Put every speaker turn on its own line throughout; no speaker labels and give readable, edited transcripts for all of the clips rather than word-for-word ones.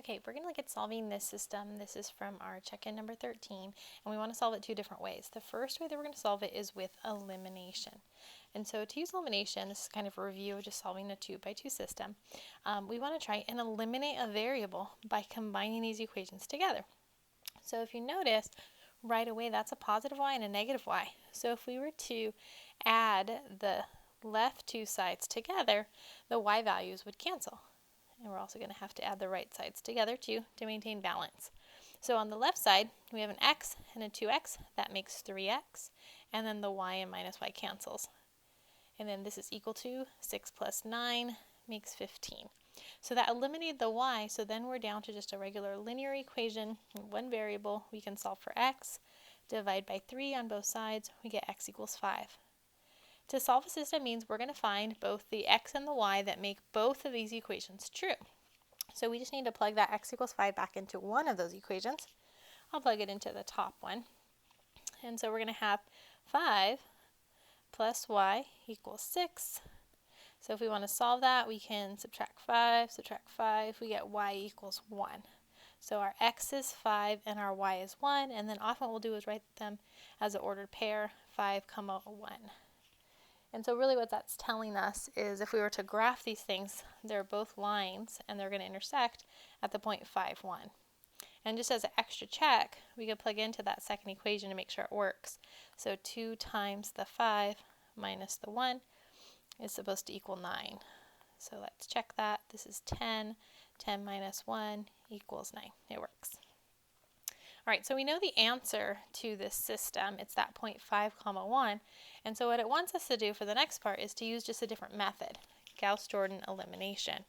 Okay, we're going to look at solving this system. This is from our check-in number 13, and we want to solve it two different ways. The first way that we're going to solve it is with elimination. And so to use elimination, this is kind of a review of just solving a 2 by 2 system. We want to try and eliminate a variable by combining these equations together. So if you notice, right away that's a positive y and a negative y. So if we were to add the left two sides together, the y values would cancel. And we're also going to have to add the right sides together too to maintain balance. So on the left side, we have an x and a 2x. That makes 3x. And then the y and minus y cancels. And then this is equal to 6 plus 9 makes 15. So that eliminated the y, so then we're down to just a regular linear equation. One variable, we can solve for x. Divide by 3 on both sides, we get x equals 5. To solve a system means we're going to find both the x and the y that make both of these equations true. So we just need to plug that x equals 5 back into one of those equations. I'll plug it into the top one. And so we're going to have 5 plus y equals 6. So if we want to solve that, we can subtract 5, we get y equals 1. So our x is 5 and our y is 1, and then often what we'll do is write them as an ordered pair, 5, 1. And so really what that's telling us is if we were to graph these things, they're both lines and they're going to intersect at the point 5, 1. And just as an extra check, we could plug into that second equation to make sure it works. So 2 times the 5 minus the 1 is supposed to equal 9. So let's check that. This is 10. 10 minus 1 equals 9. It works. All right, so we know the answer to this system. It's that 0.5, 1. And so what it wants us to do for the next part is to use just a different method, Gauss-Jordan elimination.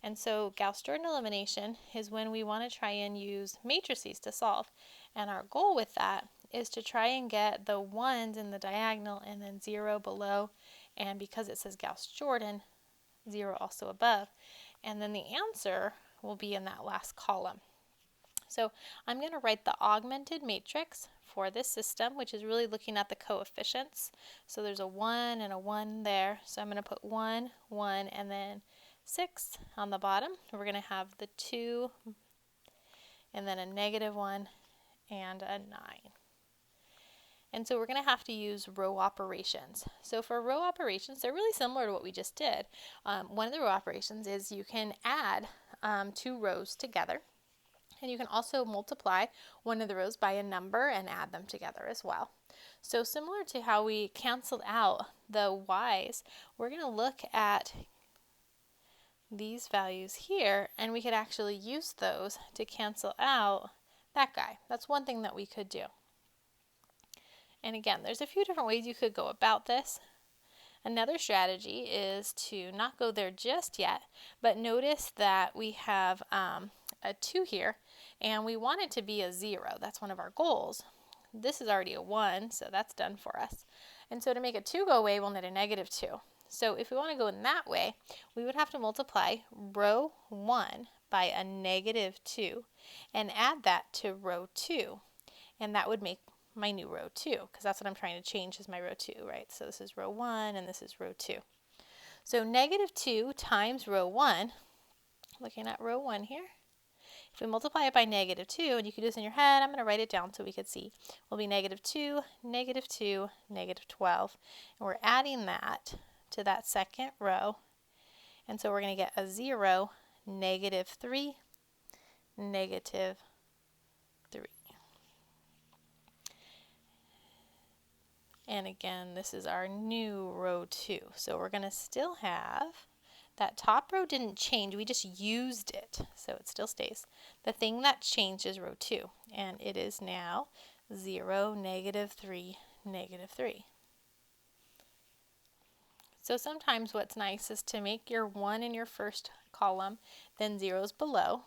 And so Gauss-Jordan elimination is when we want to try and use matrices to solve. And our goal with that is to try and get the 1s in the diagonal and then 0 below. And because it says Gauss-Jordan, 0 also above. And then the answer will be in that last column. So I'm going to write the augmented matrix for this system, which is really looking at the coefficients. So there's a 1 and a 1 there. So I'm going to put 1, 1, and then 6 on the bottom. We're going to have the 2, and then a negative 1, and a 9. And so we're going to have to use row operations. So for row operations, they're really similar to what we just did. One of the row operations is you can add 2 rows together. And you can also multiply one of the rows by a number and add them together as well. So similar to how we canceled out the y's, we're going to look at these values here, and we could actually use those to cancel out that guy. That's one thing that we could do. And again, there's a few different ways you could go about this. Another strategy is to not go there just yet, but notice that we have a 2 here, and we want it to be a 0. That's one of our goals. This is already a 1, so that's done for us. And so to make a 2 go away, we'll need a negative 2. So if we want to go in that way, we would have to multiply row 1 by a negative 2 and add that to row 2. And that would make my new row 2, because that's what I'm trying to change is my row 2, right? So this is row 1 and this is row 2. So negative 2 times row 1, looking at row 1 here, if we multiply it by negative 2, and you can do this in your head, I'm going to write it down so we can see, will be negative 2, negative 2, negative 12. And we're adding that to that second row. And so we're going to get a 0, negative 3, negative 3. And again, this is our new row 2. So we're going to still have, that top row didn't change, we just used it, so it still stays. The thing that changed is row 2, and it is now 0, negative 3, negative 3. So sometimes what's nice is to make your 1 in your first column, then zeros below,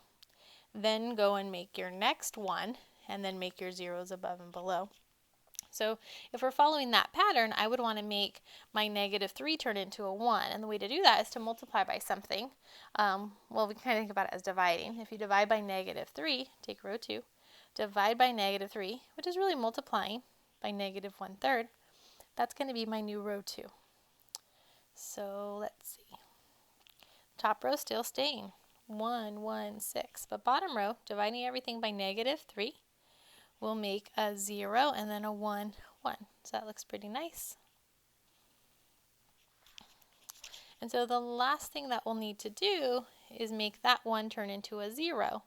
then go and make your next 1, and then make your zeros above and below. So if we're following that pattern, I would want to make my negative 3 turn into a 1. And the way to do that is to multiply by something. Well, we can kind of think about it as dividing. If you divide by negative 3, take row 2, divide by negative 3, which is really multiplying by negative 1/3, that's going to be my new row 2. So let's see. Top row still staying. 1, 1, 6. But bottom row, dividing everything by -3, we'll make a 0 and then a 1, 1. So that looks pretty nice. And so the last thing that we'll need to do is make that 1 turn into a 0.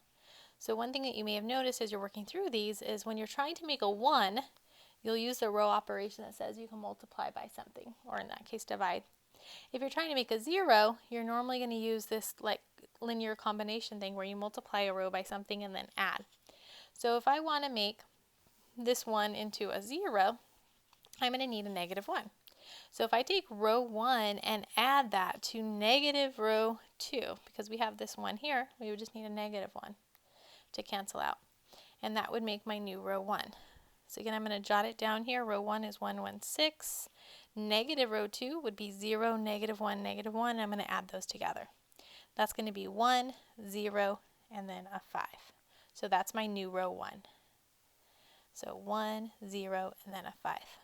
So one thing that you may have noticed as you're working through these is when you're trying to make a 1, you'll use the row operation that says you can multiply by something, or in that case divide. If you're trying to make a 0, you're normally going to use this like linear combination thing where you multiply a row by something and then add. So if I want to make this 1 into a 0, I'm going to need a -1. So if I take row 1 and add that to negative row 2, because we have this 1 here, we would just need a -1 to cancel out. And that would make my new row 1. So again, I'm going to jot it down here. Row 1 is 1, 1, 6. Negative row 2 would be 0, -1, -1. I'm going to add those together. That's going to be 1, 0, and then a 5. So that's my new row 1. So 1, 0, and then a 5.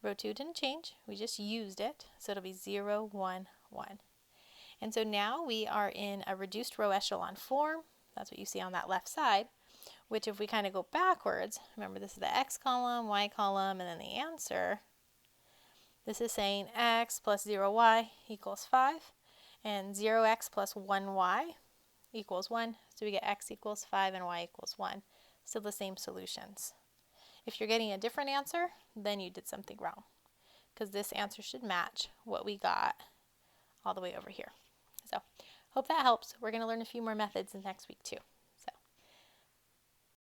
Row 2 didn't change. We just used it. So it'll be 0, 1, 1. And so now we are in a reduced row echelon form. That's what you see on that left side, which if we kind of go backwards, remember this is the x column, y column, and then the answer. This is saying x plus 0y equals 5, and 0x plus 1y equals 1. So we get x equals 5 and y equals 1. Still the same solutions. If you're getting a different answer, then you did something wrong, because this answer should match what we got all the way over here. So hope that helps. We're going to learn a few more methods in next week too.